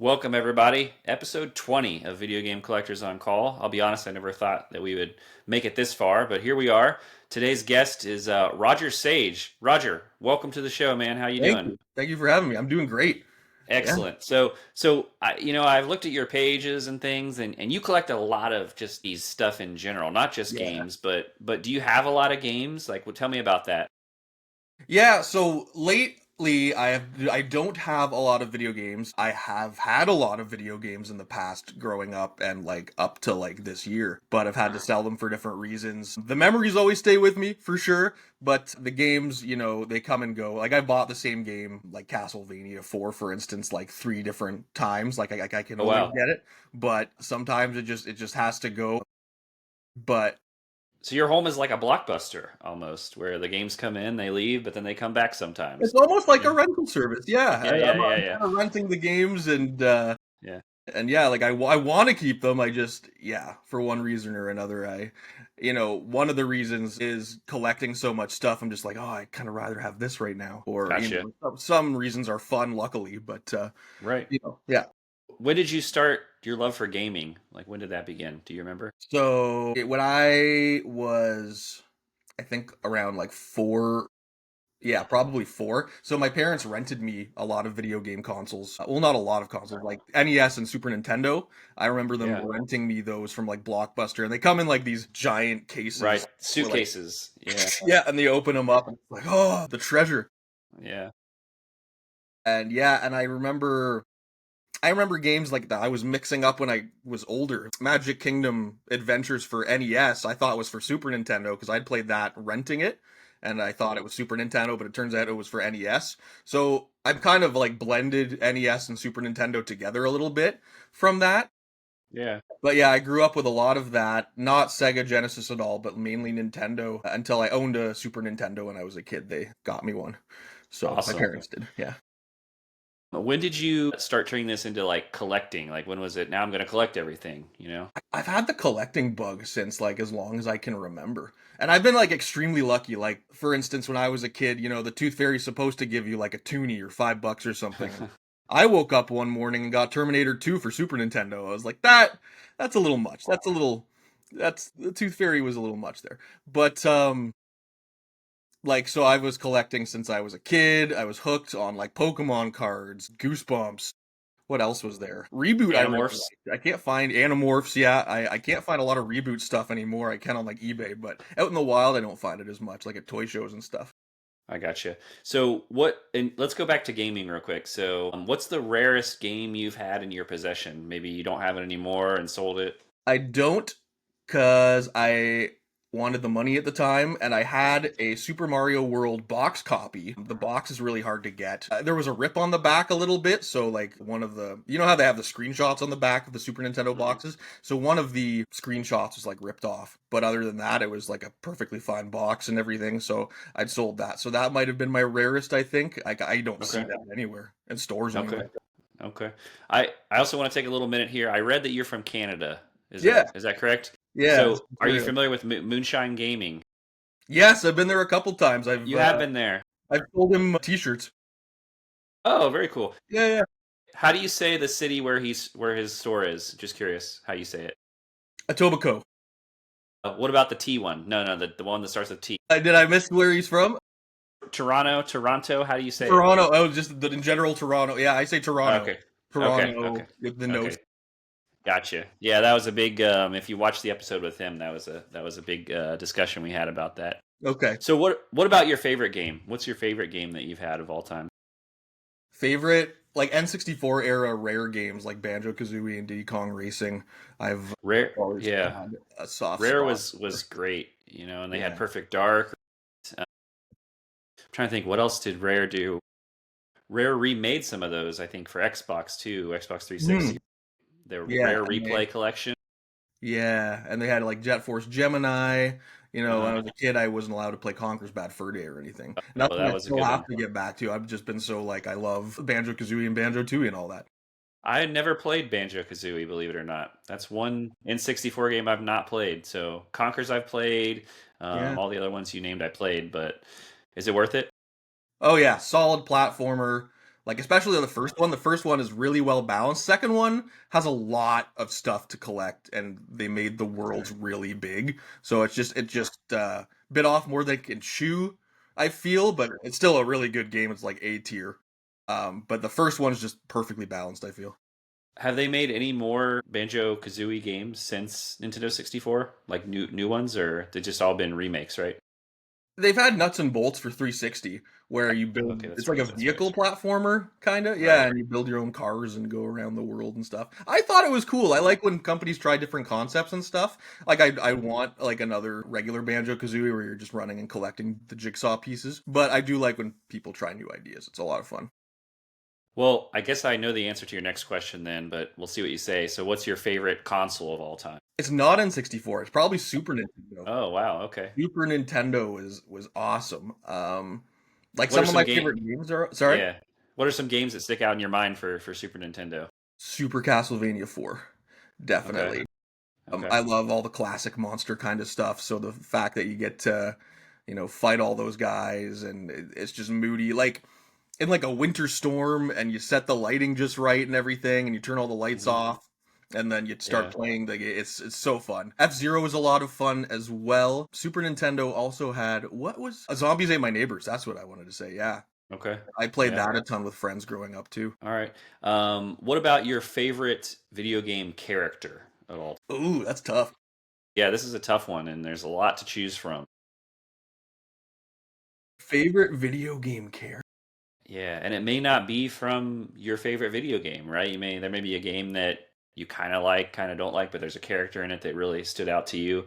Welcome, everybody. Episode 20 of Video Game Collectors on Call. I'll be honest, I never thought that we would make it this far, but here we are. Today's guest is Roger Sage. Roger, welcome to the show, man. How you Thank doing? you. Thank you for having me. I'm doing great. Yeah. Excellent. So I've looked at your pages and things, and you collect a lot of just these stuff in general, not just Yeah. games, but do you have a lot of games? Like, well, tell me about that. Yeah, so lately I don't have a lot of video games. I have had a lot of video games in the past growing up and like up to like this year, but I've had to sell them for different reasons. The memories always stay with me for sure, but the games, they come and go. Like I bought the same game like Castlevania 4 for instance like 3 different times. Like I can Oh, always wow. get it, but sometimes it just has to go. But So your home is like a Blockbuster almost, where the games come in, they leave, but then they come back sometimes. it's almost like a Yeah, rental service. Yeah, yeah, I'm, yeah, yeah, I'm yeah. kind of renting the games Yeah. and yeah, like I want to keep them. I just yeah, for one reason or another, one of the reasons is collecting so much stuff. I'm just like, oh, I kind of rather have this right now. Or Gotcha. some reasons are fun, luckily, but Right. yeah. When did you start your love for gaming? Like, when did that begin? Do you remember? When I was, I think around like 4. Yeah, probably 4. So my parents rented me a lot of video game consoles. Well, not a lot of consoles, like NES and Super Nintendo. I remember them Yeah. renting me those from like Blockbuster, and they come in like these giant cases Right. where like Suitcases. Yeah. yeah, and they open them up and it's like, oh, the treasure. Yeah. And yeah, and I remember games like that I was mixing up when I was older. Magic Kingdom Adventures for NES, I thought was for Super Nintendo because I'd played that renting it, and I thought it was Super Nintendo, but it turns out it was for NES. So I've kind of like blended NES and Super Nintendo together a little bit from that. Yeah. But yeah, I grew up with a lot of that, not Sega Genesis at all, but mainly Nintendo until I owned a Super Nintendo when I was a kid. They got me one. So my Awesome. parents did. Yeah. When did you start turning this into like collecting? Like, when was it? Now I'm going to collect everything, I've had the collecting bug since like as long as I can remember. And I've been like extremely lucky. Like for instance, when I was a kid, the Tooth Fairy's supposed to give you like a toonie or $5 or something. I woke up one morning and got Terminator 2 for Super Nintendo. I was like, that's a little much. That's the Tooth Fairy was a little much there. But like so I was collecting since I was a kid. I was hooked on like Pokemon cards, Goosebumps. What else was there? Reboot I really Animorphs? liked. I can't find Animorphs. Yeah, I can't find a lot of reboot stuff anymore. I can on like eBay, but out in the wild I don't find it as much, like at toy shows and stuff. I gotcha. And let's go back to gaming real quick. What's the rarest game you've had in your possession? Maybe you don't have it anymore and sold it. I don't, cause I wanted the money at the time, and I had a Super Mario World box copy. The box is really hard to get. There was a rip on the back a little bit, so like one of the, you know how they have the screenshots on the back of the Super Nintendo Hmm. boxes. So one of the screenshots was like ripped off, but other than that, it was like a perfectly fine box and everything. So I'd sold that. So that might have been my rarest, I think. I don't see Okay. that anywhere in stores Okay. anyway. Okay. I also want to take a little minute here. I read that you're from Canada. Is Yeah, that is that correct? yeah. So, are you familiar with Moonshine Gaming? Yes, I've been there a couple times. You have been there. I've sold him t-shirts. Oh, very cool. Yeah, yeah. How do you say the city where his store is? Just curious how you say it. Etobicoke. What about the T one? No, no, the one that starts with T. Did I miss where he's from? Toronto. How do you say it? Toronto. Oh, just in general, Toronto. Yeah, I say Toronto. Okay. Okay. Toronto Okay. with the nose. Okay. Gotcha. Yeah, that was a big. If you watched the episode with him, that was a big discussion we had about that. Okay. So what about your favorite game? What's your favorite game that you've had of all time? Favorite like N64 era rare games like Banjo Kazooie and Diddy Kong Racing. I've Rare, always yeah, had a soft Rare spot. was great, and they had Yeah. Perfect Dark. I'm trying to think, what else did Rare do? Rare remade some of those, I think, for Xbox too, Xbox Hmm. 360. Their Yeah, Rare and they Replay collection. yeah, and they had like Jet Force Gemini. When Uh-huh. I was a kid, I wasn't allowed to play Conker's Bad Fur Day or anything. And that's Oh, what that I was a still good have one. to get back to. I've just been so like I love Banjo Kazooie and Banjo Tooie and all that. I had never played Banjo Kazooie, believe it or not. That's one N64 game I've not played. So Conker's I've played. Yeah. All the other ones you named I played, but is it worth it? Oh yeah, solid platformer Like especially the first one. The first one is really well balanced. Second one has a lot of stuff to collect, and they made the worlds really big. So it just bit off more than it can chew. I feel, but it's still a really good game. It's like A tier. But the first one is just perfectly balanced. I feel. Have they made any more Banjo Kazooie games since Nintendo 64? Like new ones, or they just all been remakes, right? They've had nuts and bolts for 360 where you Okay, build it's that's like right. a That's right. vehicle platformer kind of. Yeah, Right. and you build your own cars and go around the world and stuff. I thought it was cool. I like when companies try different concepts and stuff. Like I want like another regular Banjo-Kazooie where you're just running and collecting the jigsaw pieces, but I do like when people try new ideas. It's a lot of fun. Well, I guess I know the answer to your next question then, but we'll see what you say. So, what's your favorite console of all time? It's not N64. It's probably Super Nintendo. Oh, wow. Okay. Super Nintendo was awesome. Like What are some of some my game? favorite games are sorry, Yeah. What are some games that stick out in your mind for Super Nintendo? Super Castlevania 4. Okay. Definitely. Okay. I love all the classic monster kind of stuff. So the fact that you get to, fight all those guys and it's just moody, like in like a winter storm, and you set the lighting just right and everything, and you turn all the lights Hmm. off, and then you start Yeah. playing the game. It's so fun. F-Zero is a lot of fun as well. Super Nintendo also had what was Zombies Ate My Neighbors. That's what I wanted to say. Yeah, Okay. I played Yeah. that a ton with friends growing up too. All right. What about your favorite video game character at all? Ooh, that's tough. Yeah, this is a tough one, and there's a lot to choose from. Favorite video game character. Yeah, and it may not be from your favorite video game, right? There may be a game that you kind of like, kind of don't like, but there's a character in it that really stood out to you.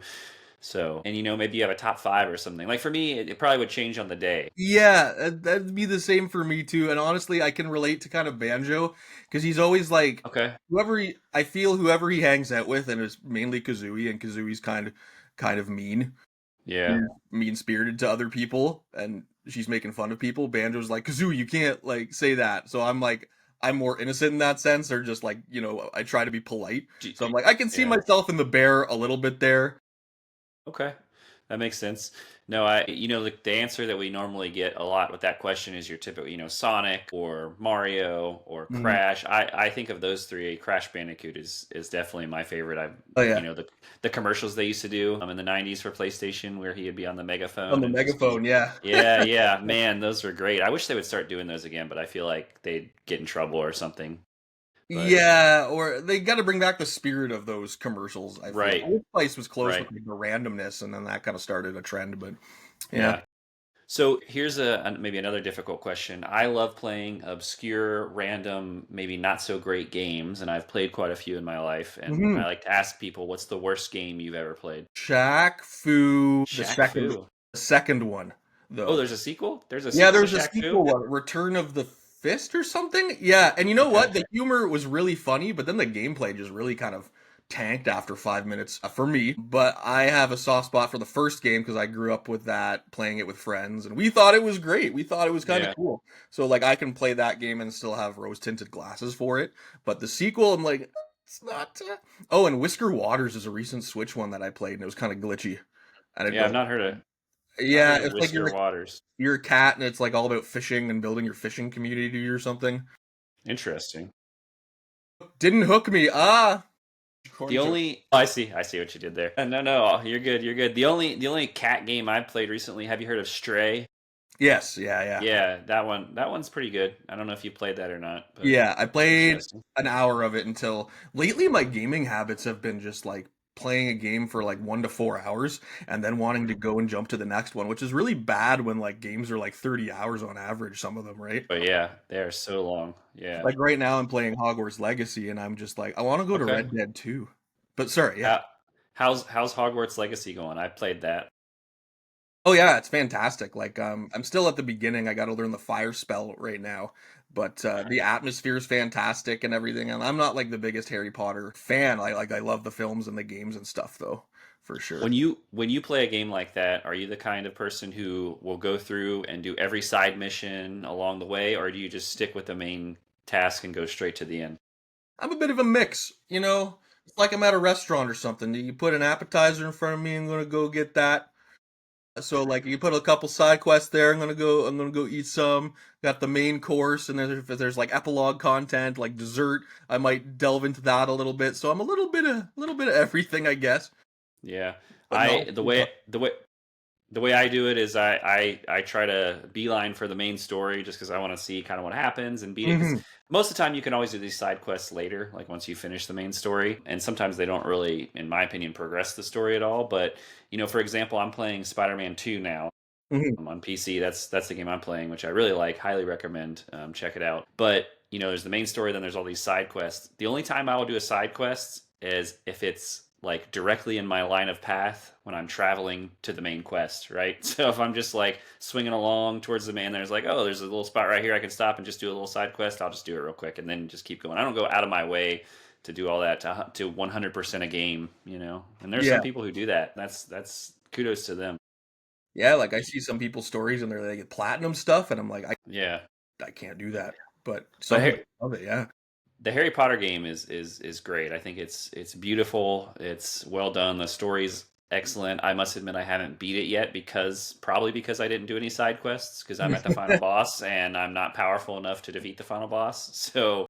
So, and maybe you have a top five or something. Like for me, it probably would change on the day. Yeah, that'd be the same for me too. And honestly, I can relate to kind of Banjo because he's always like Okay. I feel whoever he hangs out with, and it's mainly Kazooie, and Kazooie's kind of mean, Yeah. mean spirited to other people, and she's making fun of people. Banjo's like Kazooie, you can't like say that. So I'm like I'm more innocent in that sense, or just like I try to be polite. G- So I'm like I can see Yeah. myself in the bear a little bit there. Okay, that makes sense. No, the answer that we normally get a lot with that question is your typical, Sonic or Mario or Mhm. Crash. I think of those three. Crash Bandicoot is definitely my favorite. Oh yeah, The commercials they used to do in the '90s for PlayStation, where he would be on the on megaphone the and just be, megaphone, yeah. yeah, yeah, man, those were great. I wish they would start doing those again, but I feel like they'd get in trouble or something. But Yeah, or they got to bring back the spirit of those commercials. I feel right, Old Spice was close with right, like, the randomness, and then that kind of started a trend. But yeah, yeah. So here's maybe another difficult question. I love playing obscure, random, maybe not so great games, and I've played quite a few in my life. And I hmm like to ask people, what's the worst game you've ever played? Shaq Fu, Shaq Fu. the second one Oh, though. there's a sequel. There's a Yeah, sequel to there's a Shaq Fu. sequel, Return of the Fist or something. Yeah, and you know Okay. what? The humor was really funny, but then the gameplay just really kind of tanked after 5 minutes for me. But I have a soft spot for the first game because I grew up with that, playing it with friends, and we thought it was great. We thought it was kind of Yeah. cool. So like I can play that game and still have rose tinted glasses for it. But the sequel, I'm like, it's not. Oh, and Whisker Waters is a recent Switch one that I played, and it was kind of glitchy. And it Yeah. I've like, not yeah, heard of it's like Whisker Waters. you're a cat and it's like all about fishing and building your fishing community or something. Interesting. Didn't hook me. The Corn joke. only I see what you did there. No, you're good. You're good. The only cat game I played recently. Have you heard of Stray? Yes, yeah, yeah. Yeah, that one's pretty good. I don't know if you played that or not, but Yeah, I played interesting. an hour of it until lately my gaming habits have been just like playing a game for like 1 to 4 hours and then wanting to go and jump to the next one, which is really bad when like games are like 30 hours on average, some of them, right? But yeah, they are so long. Yeah. Like right now I'm playing Hogwarts Legacy and I'm just like, I want to go to Okay. Red Dead 2. But sorry, yeah. How how's Hogwarts Legacy going? I played that. Oh yeah, it's fantastic. Like I'm still at the beginning. I got to learn the fire spell right now, but the atmosphere is fantastic and everything. And I'm not like the biggest Harry Potter fan. I love the films and the games and stuff though, for sure. When you play a game like that, are you the kind of person who will go through and do every side mission along the way, or do you just stick with the main task and go straight to the end? I'm a bit of a mix, you know. It's like I'm at a restaurant or something. You put an appetizer in front of me, I'm gonna go get that. So like you put a couple side quests there. I'm gonna go eat some. Got the main course, and then if there's like epilogue content, like dessert, I might delve into that a little bit. So I'm a little bit of everything, I guess. Yeah. But no, I the way I do it is I try to beeline for the main story just because I want to see kind of what happens and beat it. Because hmm most of the time you can always do these side quests later, like once you finish the main story. And sometimes they don't really, in my opinion, progress the story at all. But for example, I'm playing Spider-Man 2 now hmm on PC. That's the game I'm playing, which I really like. Highly recommend. Check it out. But there's the main story, then there's all these side quests. The only time I will do a side quest is if it's like directly in my line of path when I'm traveling to the main quest, right? So if I'm just like swinging along towards the main, there's like, oh, there's a little spot right here I can stop and just do a little side quest. I'll just do it real quick and then just keep going. I don't go out of my way to do all that to 100% a game. And there's some Yeah, people who do that. That's kudos to them. yeah. Like I see some people's stories, and they get platinum stuff, and I'm like, Yeah. I can't do that. But But some people love it. Yeah. the Harry Potter game is great. I think it's beautiful. It's well done. The story's excellent. I must admit I haven't beat it yet probably because I didn't do any side quests because I'm at the final boss and I'm not powerful enough to defeat the final boss. So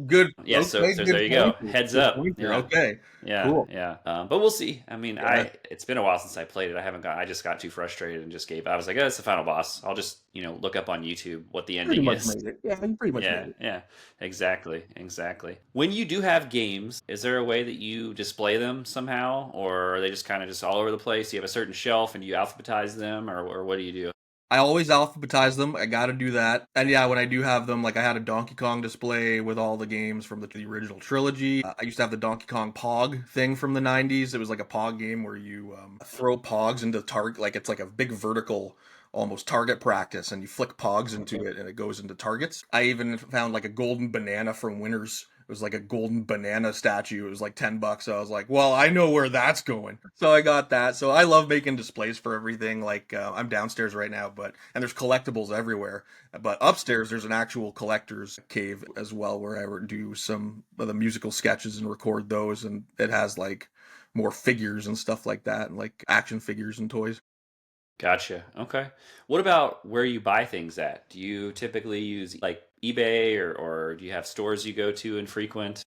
Good. yeah, so, Okay. so there Good you go. pointer. Heads Good up. pointer. Yeah. Okay. Yeah, Cool. yeah. But we'll see. I mean, Yeah. it's been a while since I played it. I just got too frustrated and just gave. I was like, oh, it's the final boss. I'll just, look up on YouTube what the Pretty ending much is. made it. Yeah, you pretty much Yeah, made it. yeah, exactly, exactly. When you do have games, is there a way that you display them somehow, or are they just kind of just all over the place? Do you have a certain shelf and you alphabetize them, or what do you do? I always alphabetize them. I got to do that. And yeah, when I do have them, like I had a Donkey Kong display with all the games from the original trilogy. I used to have the Donkey Kong Pog thing from the 90s. It was like a Pog game where you throw Pogs into target, like it's like a big vertical almost target practice, and you flick Pogs into it and it goes into targets. I even found like a golden banana from Winners. It was like a golden banana statue. It was like $10. So I was like, well, I know where that's going. So I got that. So I love making displays for everything. Like I'm downstairs right now, and there's collectibles everywhere. But upstairs there's an actual collector's cave as well, where I do some of the musical sketches and record those, and it has like more figures and stuff like that, and like action figures and toys. Gotcha. Okay. What about where you buy things at? Do you typically use like eBay or do you have stores you go to and frequent?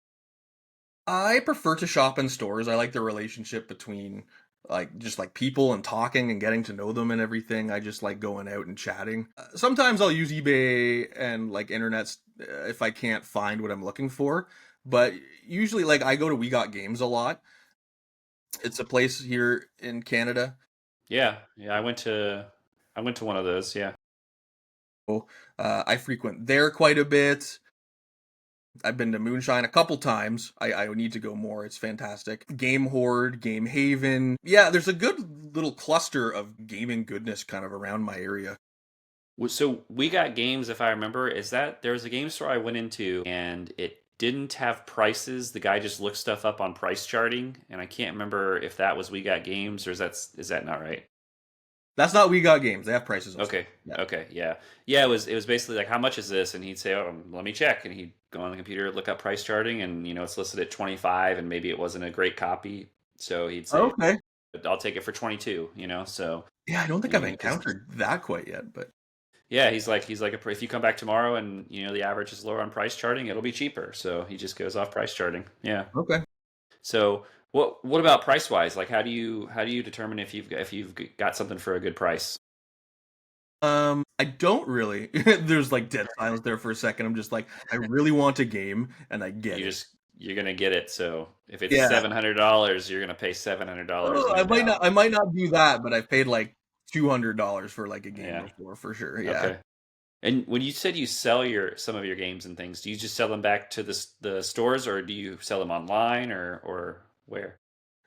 I prefer to shop in stores. I like the relationship between like just like people and talking and getting to know them and everything. I just like going out and chatting. Sometimes I'll use eBay and like internets if I can't find what I'm looking for, but usually like I go to We Got Games a lot. It's a place here in Canada. Yeah, yeah. I went to one of those. Yeah. I frequent there quite a bit. I've been to Moonshine a couple times. I need to go more. It's fantastic. Game Horde, Game Haven. Yeah, there's a good little cluster of gaming goodness kind of around my area. So we got games, if I remember, is that there was a game store I went into and it didn't have prices. The guy just looked stuff up on price charting, and I can't remember if that was We Got Games or is that not right? That's not We Got Games. They have prices and stuff. Okay. Yeah. Okay. Yeah. Yeah. It was basically like, how much is this? And he'd say, oh, let me check. And he'd go on the computer, look up price charting, and it's listed at 25, and maybe it wasn't a great copy, so he'd say, Okay. I'll take it for 22. So Yeah, I don't think I've because encountered that quite yet, but yeah, he's like if you come back tomorrow and the average is lower on price charting, it'll be cheaper. So he just goes off price charting. Yeah. okay. So what about price wise? Like how do you determine if you've got something for a good price? I don't really. There's like dead silence there for a second. I'm just like, I really want a game, and I get You it. just you're gonna get it. So if it's Yeah. $700, you're gonna pay $700, I no might doubt. not. I might not do that, but I've paid like $200 for like a game Yeah. before, for sure. Yeah. Okay. And when you said you sell some of your games and things, do you just sell them back to the stores, or do you sell them online, or where?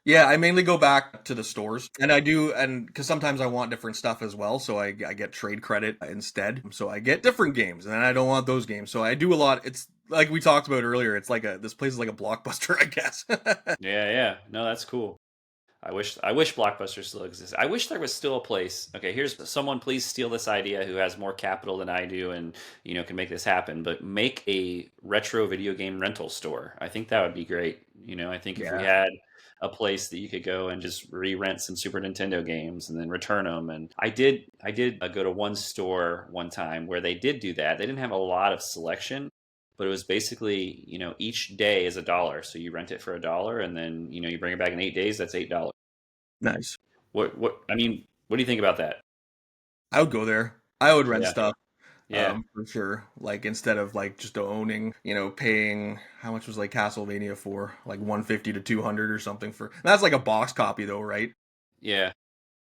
Yeah, I mainly go back to the stores, and I do, and because sometimes I want different stuff as well, so I get trade credit instead. So I get different games, and I don't want those games. So I do a lot. It's like we talked about earlier. It's like this place is like a blockbuster, I guess. Yeah, yeah. No, that's cool. I wish Blockbuster still exists. I wish there was still a place. Okay, here's someone, please steal this idea who has more capital than I do and can make this happen. But make a retro video game rental store. I think that would be great. I think if we Yeah, had a place that you could go and just re-rent some Super Nintendo games and then return them. And I did go to one store one time where they did do that. They didn't have a lot of selection, but it was basically each day is $1, so you rent it for $1, and then you bring it back in 8 days. That's $8. nice. What do you think about that? I would go there. I would rent Yeah, stuff. yeah, For sure. Like instead of like just owning, paying how much was like Castlevania for? Like 150 to 200 or something for. That's like a box copy though, right? yeah,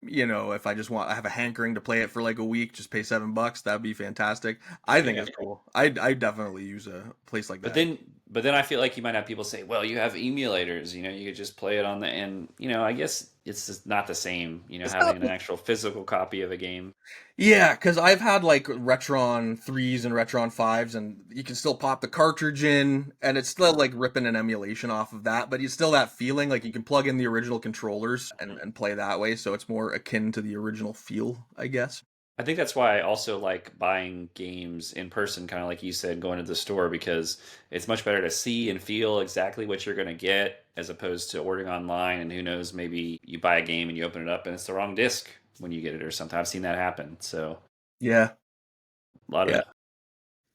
If I have a hankering to play it for like a week, just pay $7. That'd be fantastic. I think yeah. it's cool. I definitely use a place like But that. then, but then I feel like you might have people say, "Well, you have emulators. You could just play it on the." And I guess it's just not the same. It's Having not. an actual physical copy of a game. Yeah, because I've had like Retron 3s and Retron 5s, and you can still pop the cartridge in, and it's still like ripping an emulation off of that, but it's still that feeling like you can plug in the original controllers and play that way, so it's more akin to the original feel, I guess. I think that's why I also like buying games in person, kind of like you said, going to the store, because it's much better to see and feel exactly what you're going to get as opposed to ordering online. And who knows, maybe you buy a game and you open it up and it's the wrong disc when you get it or something. I've seen that happen. So Yeah, a lot yeah. of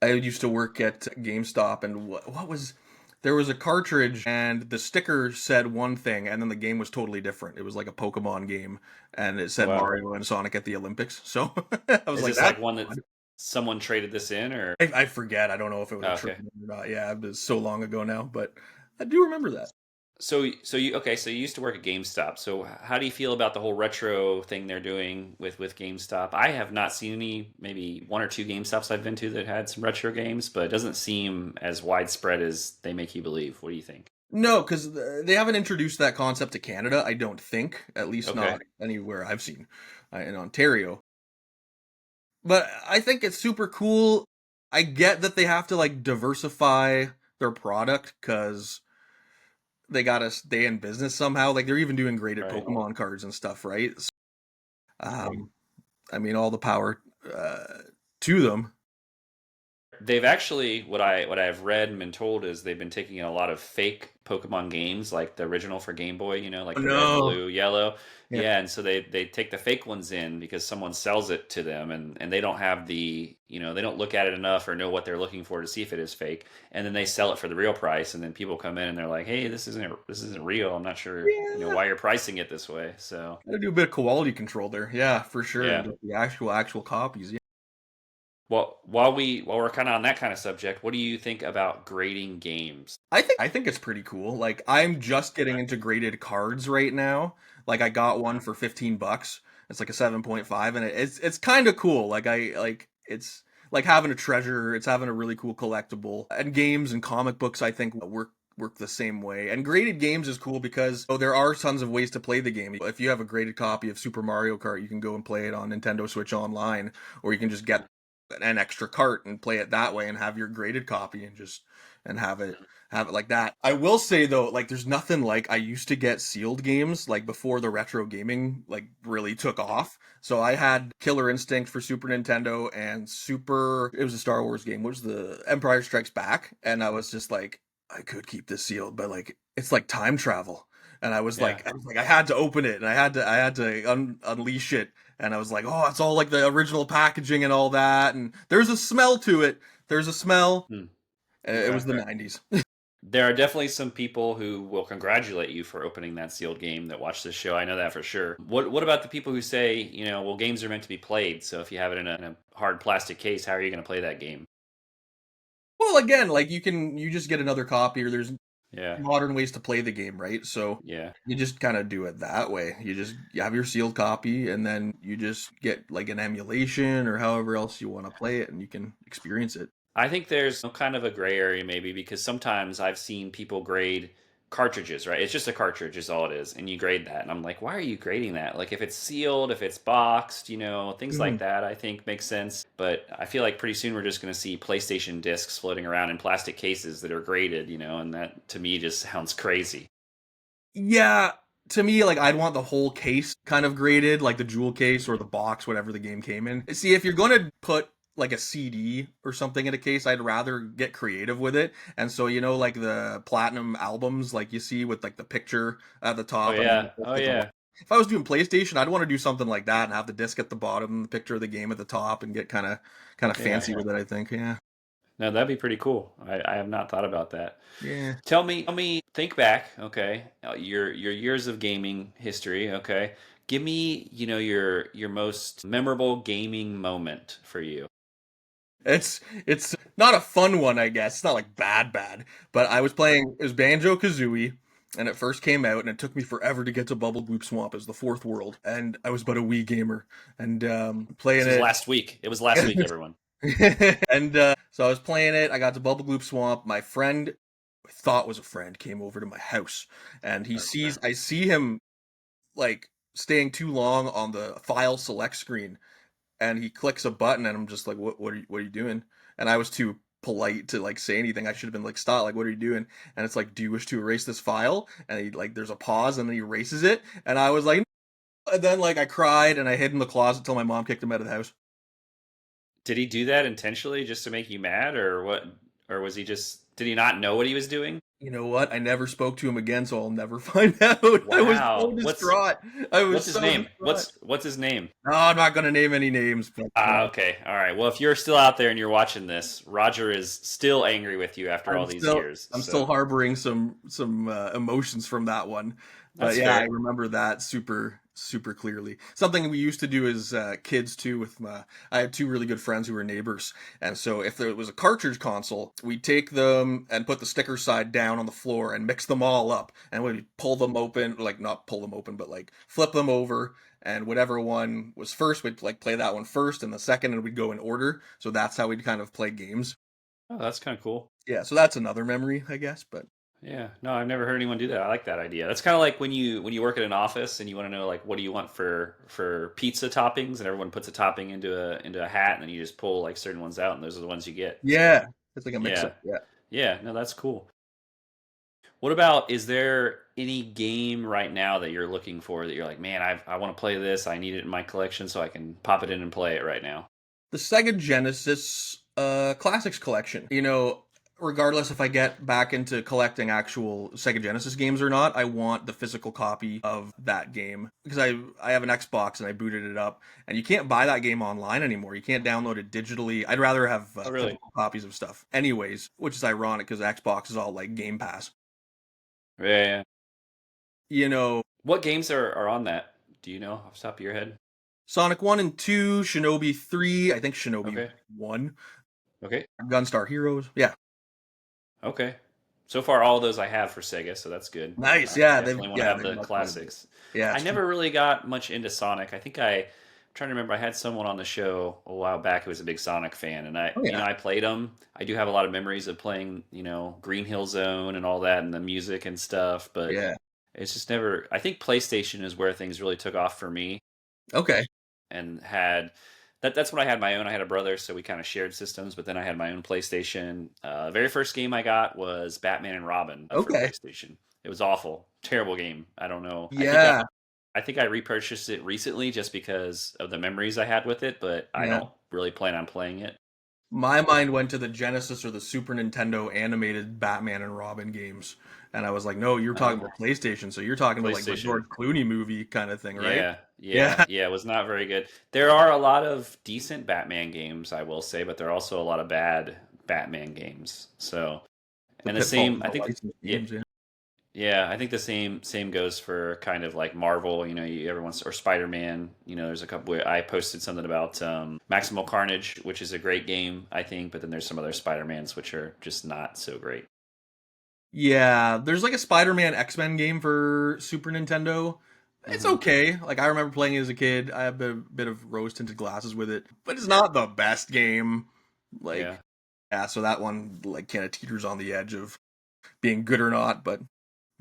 I used to work at GameStop, and what was there was a cartridge, and the sticker said one thing, and then the game was totally different. It was like a Pokemon game, and it said wow. Mario and Sonic at the Olympics. So I was Is like, this "That's like one that odd." someone traded this in or I forget. I don't know if it was a oh, trick okay. or not. Yeah, it was so long ago now, but I do remember that. So you used to work at GameStop. So how do you feel about the whole retro thing they're doing with GameStop? I have not seen any, maybe one or two GameStops I've been to that had some retro games, but it doesn't seem as widespread as they make you believe. What do you think? No, because they haven't introduced that concept to Canada. I don't think, at least Okay. not anywhere I've seen in Ontario. But I think it's super cool. I get that they have to like diversify their product because they gotta stay in business somehow. Like they're even doing graded Right. Pokemon cards and stuff, right? Um, I mean, all the power uh, to them. They've actually what I've read and been told is they've been taking in a lot of fake Pokemon games, like the original for Game Boy, Oh, like the red, no. blue, yellow. Yeah. Yeah, and so they take the fake ones in because someone sells it to them, and they don't have they don't look at it enough or know what they're looking for to see if it is fake, and then they sell it for the real price, and then people come in and they're like, "Hey, this isn't real. I'm not sure, Yeah. why you're pricing it this way." So, Gotta do a bit of quality control there. Yeah, for sure. And yeah. get the actual copies. Yeah. Well, while we're kind of on that kind of subject, what do you think about grading games? I think it's pretty cool. Like I'm just getting into graded cards right now. Like I got one for $15. It's like a 7.5, and it's kind of cool. Like I like it's like having a treasure. It's having a really cool collectible. And games and comic books I think work the same way. And graded games is cool because there are tons of ways to play the game. If you have a graded copy of Super Mario Kart, you can go and play it on Nintendo Switch Online, or you can just get an extra cart and play it that way and have your graded copy and just and have it like that. I will say though, like there's nothing like I used to get sealed games like before the retro gaming like really took off. So I had Killer Instinct for Super Nintendo and Super it was a Star Wars game. What was the Empire Strikes Back? And I was just like I could keep this sealed, but like it's like time travel. And Yeah. I was like I had to open it and I had to unleash it and I was like, oh, it's all like the original packaging and all that, and there's a smell to it. There's a smell. Hmm. It Okay. was the '90s. There are definitely some people who will congratulate you for opening that sealed game that watch this show. I know that for sure. What about the people who say, well, games are meant to be played, so if you have it in a hard plastic case, how are you going to play that game? Well, again, like you just get another copy, or there's Yeah. modern ways to play the game, right? So Yeah. you just kind of do it that way. You have your sealed copy, and then you just get like an emulation or however else you want to play it, and you can experience it. I think there's some kind of a gray area maybe because sometimes I've seen people grade cartridges, right? It's just a cartridge is all it is, and you grade that. And I'm like, why are you grading that? Like if it's sealed, if it's boxed, things like Mhm. that I think makes sense. But I feel like pretty soon we're just going to see PlayStation discs floating around in plastic cases that are graded, and that to me just sounds crazy. Yeah, to me, like I'd want the whole case kind of graded, like the jewel case or the box, whatever the game came in. See, if you're gonna put like a CD or something in a case, I'd rather get creative with it. And so, like the platinum albums, like you see with like the picture at the Oh top and then the yeah, disc oh at the yeah, if I was doing PlayStation, I'd want to do something like that and have the disc at the bottom, the picture of the game at the top, and get kind of yeah. fancy with it. I think, yeah, No, that'd be pretty cool. I have not thought about that. yeah. Tell me, think back, okay, your years of gaming history, okay. Give me, your most memorable gaming moment for you. It's not a fun one, I guess. It's not like bad, but I was playing it was Banjo Kazooie, and it first came out, and it took me forever to get to Bubble Gloop Swamp as the fourth world, and I was but a Wii gamer, and This playing was it. last week. It was last week, everyone. And so I was playing it. I got to Bubble Gloop Swamp. My friend, I thought was a friend, came over to my house, and Okay. I see him like staying too long on the file select screen, and he clicks a button, and I'm just like, what are you doing? And I was too polite to like say anything. I should have been like, stop, like, what are you doing? And it's like, do you wish to erase this file? And he like, there's a pause, and then he erases it, and I was like, and then like I cried and I hid in the closet till my mom kicked him out of the house. Did he do that intentionally just to make you mad, or what? Or was he just, did he not know what he was doing? You know what? I never spoke to him again, so I'll never find out. I was so Wow. What's distraught. I was what's his so name? distraught. What's his name? No, I'm not gonna name any names, but Ah, okay. All right. Well, if you're still out there and you're watching this, Roger is still angry with you after all these years. I'm still So harboring some emotions from that one. But that's yeah, I fair. remember that super clearly. Something we used to do as kids too. I had two really good friends who were neighbors, and so if there was a cartridge console, we'd take them and put the sticker side down on the floor and mix them all up, and we'd pull them open, like not pull them open, but like flip them over. And whatever one was first, we'd like play that one first, and the second, and we'd go in order. So that's how we'd kind of play games. Oh, that's kind of cool. Yeah, so that's another memory, I guess. But Yeah. No, I've never heard anyone do that. I like that idea. That's kind of like when you work at an office and you want to know like what do you want for pizza toppings, and everyone puts a topping into a hat, and then you just pull like certain ones out, and those are the ones you get. So yeah, it's like a mix yeah, up. Yeah. yeah. No, that's cool. What about, is there any game right now that you're looking for that you're like, man, I want to play this. I need it in my collection so I can pop it in and play it right now. The Sega Genesis Classics collection. Regardless if I get back into collecting actual Sega Genesis games or not, I want the physical copy of that game because I have an Xbox and I booted it up, and you can't buy that game online anymore. You can't download it digitally. I'd rather have Oh, really? physical copies of stuff, anyways, which is ironic because Xbox is all like Game Pass. Yeah, yeah, yeah. You know, What games are on that? Do you know off the top of your head? Sonic 1 and 2, Shinobi 3, I think Shinobi Okay. 1, Okay. Gunstar Heroes. Yeah. Okay. So far, all of those I have for Sega, so that's good. Nice. I Yeah, definitely want to have they've the got quite a bit. classics. Yeah. I never really got much into Sonic. I'm trying to remember. I had someone on the show a while back who was a big Sonic fan, and Oh yeah. I played them. I do have a lot of memories of playing, Green Hill Zone and all that, and the music and stuff. But Yeah. it's just never. I think PlayStation is where things really took off for me, Okay. and had that's when I had my own. I had a brother, so we kind of shared systems. But then I had my own PlayStation. The very first game I got was Batman and Robin for Okay. PlayStation. It was awful, terrible game. I don't know. Yeah. I think I repurchased it recently just because of the memories I had with it, but I Yeah. don't really plan on playing it. My mind went to the Genesis or the Super Nintendo animated Batman and Robin games. And I was like, no, you're talking Uh, about PlayStation, so you're talking about like the PlayStation. George Clooney movie kind of thing, right? Yeah, yeah, Yeah. yeah. It was not very good. There are a lot of decent Batman games, I will say, but there are also a lot of bad Batman games. So, The and the pitfalls same, of I the think, licensed yeah, games, yeah. yeah, I think the same goes for kind of like Marvel. Everyone's, or Spider Man. There's a couple. I posted something about Maximal Carnage, which is a great game, I think, but then there's some other Spider Mans which are just not so great. Yeah, there's like a Spider-Man X-Men game for Super Nintendo. It's Hmm. okay. Like I remember playing it as a kid. I have a bit of rose-tinted glasses with it, but it's not the best game. Like, Yeah. yeah, so that one like kind of teeters on the edge of being good or not, but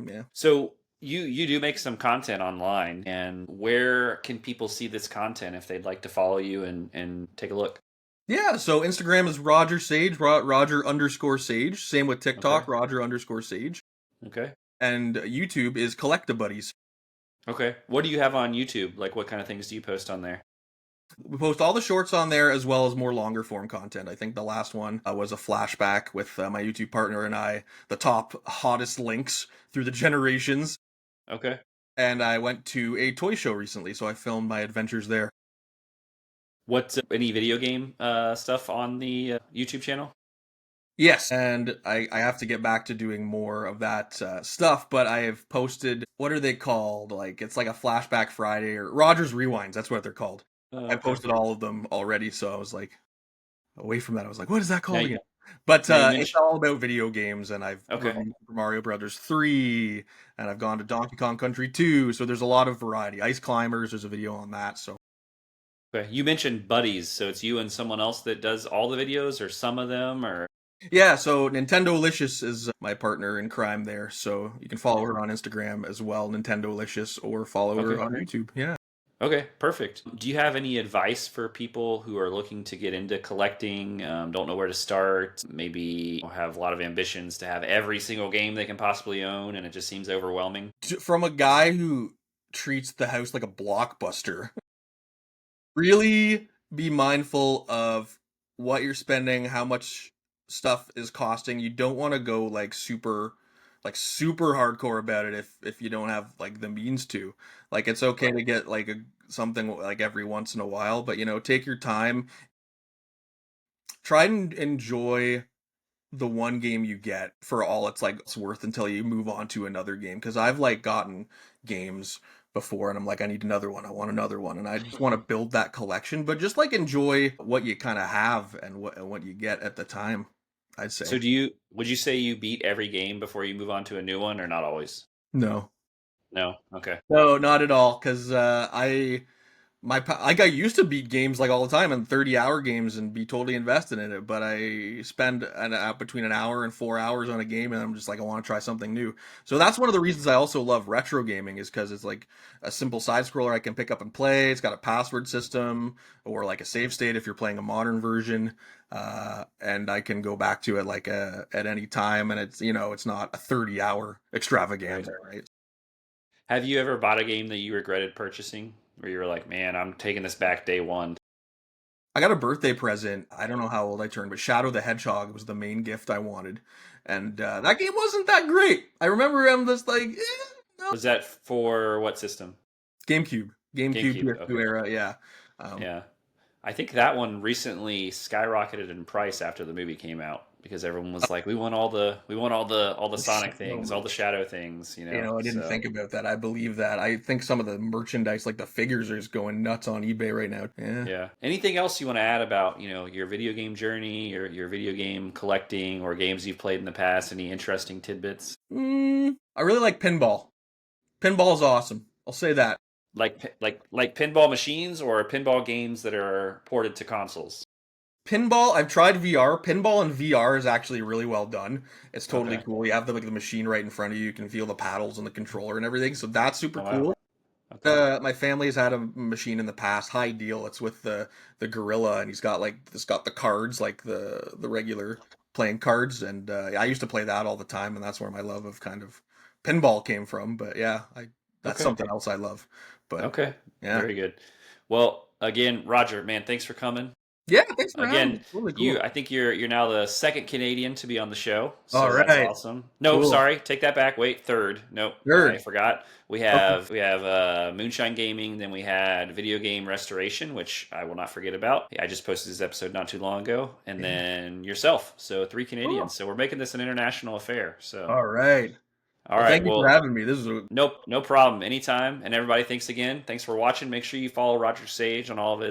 yeah. So you do make some content online, and where can people see this content if they'd like to follow you and take a look? Yeah, so Instagram is Roger Sage, Roger underscore Sage. Same with Okay. TikTok, Roger underscore Sage. Okay. And YouTube is Collectabuddies. Okay. What do you have on YouTube? Like, what kind of things do you post on there? We post all the shorts on there as well as more longer form content. I think the last one was a flashback with my YouTube partner and I, the top hottest links through the generations. Okay. And I went to a toy show recently, so I filmed my adventures there. What's any video game stuff on the YouTube channel? Yes, and I have to get back to doing more of that stuff, but I have posted, what are they called? Like, it's like a Flashback Friday or Rogers Rewinds, that's what they're called. I Okay. posted all of them already, so I was like, away from that, I was like, what is that Now, called again? But now you it's mentioned. all about video games, and I've Okay. reviewed Super Mario Brothers 3, and I've gone to Donkey Kong Country 2, so there's a lot of variety. Ice Climbers, there's a video on that, so. Okay. You mentioned buddies, so it's you and someone else that does all the videos, or some of them, or Yeah, so Nintendo-licious is my partner in crime there, so you can follow her on Instagram as well, Nintendo-licious, or follow her okay. on YouTube. Yeah. Okay, perfect. Do you have any advice for people who are looking to get into collecting, don't know where to start, maybe have a lot of ambitions to have every single game they can possibly own, and it just seems overwhelming? From a guy who treats the house like a blockbuster, really be mindful of what you're spending, how much stuff is costing. You don't want to go like super hardcore about it if you don't have like the means to. Like it's okay to get like something like every once in a while, but take your time. Try and enjoy the one game you get for all it's worth until you move on to another game, because I've like gotten games before and I'm like, I need another one, I want another one, and I just want to build that collection, but just like enjoy what you kind of have and what you get at the time, I'd So say. would you say you beat every game before you move on to a new one, or not always? No, No? Okay. no, not at all, because like I used to beat games like all the time and 30-hour games and be totally invested in it, but I spend between an hour and 4 hours on a game and I'm just like, I want to try something new. So that's one of the reasons I also love retro gaming, is because it's like a simple side scroller I can pick up and play. It's got a password system or like a save state if you're playing a modern version, and I can go back to it like at any time, and it's not a 30-hour Right. extravaganza, right? Have you ever bought a game that you regretted purchasing, where you were like, man, I'm taking this back day one? I got a birthday present. I don't know how old I turned, but Shadow the Hedgehog was the main gift I wanted, and that game wasn't that great. I remember I'm just like, no. Was that for what system? GameCube, GameCube GameCube. PS2 Okay. era, yeah. Um, Yeah. I think that one recently skyrocketed in price after the movie came out because everyone was like, we want all the Sonic things, all the Shadow things, I didn't So think about that. I believe that. I think some of the merchandise, like the figures, are just going nuts on eBay right now. Yeah. yeah. Anything else you want to add about, your video game journey, your video game collecting, or games you've played in the past? Any interesting tidbits? I really like pinball. Pinball is awesome. I'll say that. Like pinball machines or pinball games that are ported to consoles? Pinball, I've tried VR. Pinball in VR is actually really well done. It's totally Okay. cool. You have the machine right in front of you. You can feel the paddles and the controller and everything. So that's super Oh wow. cool. Okay. My family's had a machine in the past. High deal. It's with the gorilla, and it's got the cards like the regular playing cards. And I used to play that all the time, and that's where my love of kind of pinball came from. But yeah, I that's Okay. something else I love. But Okay. yeah, Very good. Well, again, Roger, man, thanks for coming. yeah. Thanks for having me. Again, It's really cool. I think you're now the second Canadian to be on the show, All so that's right, awesome. Nope, cool. sorry, take that back. Wait, third. Nope, I Third. forgot. We Okay. have we have Moonshine Gaming, then we had Video Game Restoration, which I will not forget about. I just posted this episode not too long ago, and Yeah. then yourself. So three Cool. Canadians. So we're making this an international affair. So All right. all Well, right, thank you for well, having me. This is nope, no problem. Anytime. And everybody, thanks again. Thanks for watching. Make sure you follow Roger Sage on all of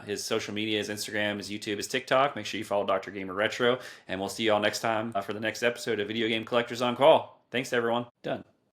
his social media, his Instagram, his YouTube, his TikTok. Make sure you follow Dr. Gamer Retro, and we'll see you all next time for the next episode of Video Game Collectors on Call. Thanks, everyone. Done.